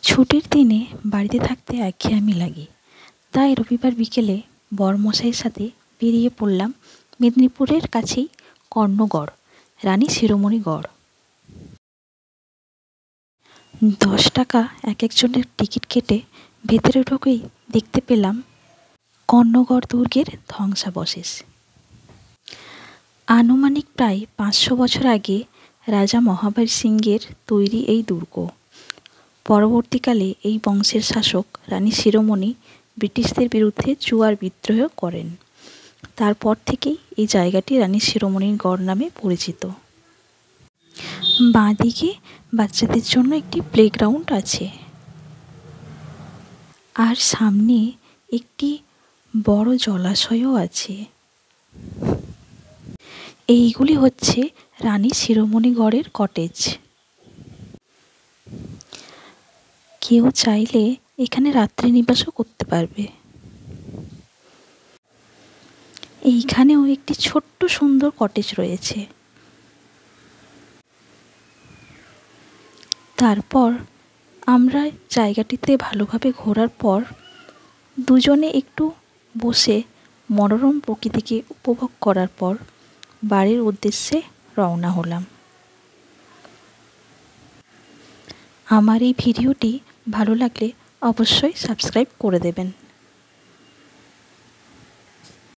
ছুটির দিনে বাড়িতে থাকতে একঘেয়েমি লাগে, তাই রবিবার বিকেলে বরমশাইয়ের সাথে বেরিয়ে পড়লাম মেদিনীপুরের কাছেই কর্ণগড়, রানী শিরোমণি গড়। 10 টাকা এক একজনের টিকিট কেটে ভেতরে ঢুকেই দেখতে পেলাম কর্ণগড় দুর্গের ধ্বংসাবশেষ। আনুমানিক প্রায় 500 বছর আগে রাজা মহাবীর সিংয়ের তৈরি এই দুর্গ। পরবর্তীকালে এই বংশের শাসক রানী শিরোমণি ব্রিটিশদের বিরুদ্ধে জুয়ার বিদ্রোহ করেন। তারপর থেকেই এই জায়গাটি রানী শিরোমণির গড় নামে পরিচিত। বাঁদিকে বাচ্চাদের জন্য একটি প্লেগ্রাউন্ড আছে, আর সামনে একটি বড় জলাশয়ও আছে। এইগুলি হচ্ছে রানী শিরোমণি গড়ের কটেজ। কেউ চাইলে এখানে রাত্রি নিবাসও করতে পারবে। এইখানেও একটি ছোট্ট সুন্দর কটেজ রয়েছে। তারপর আমরা জায়গাটিতে ভালোভাবে ঘোরার পর দুজনে একটু বসে মনোরম প্রকৃতিকে উপভোগ করার পর বাড়ির উদ্দেশ্যে রওনা হলাম। আমার এই ভিডিওটি ভালো লাগলে অবশ্যই সাবস্ক্রাইব করে দেবেন।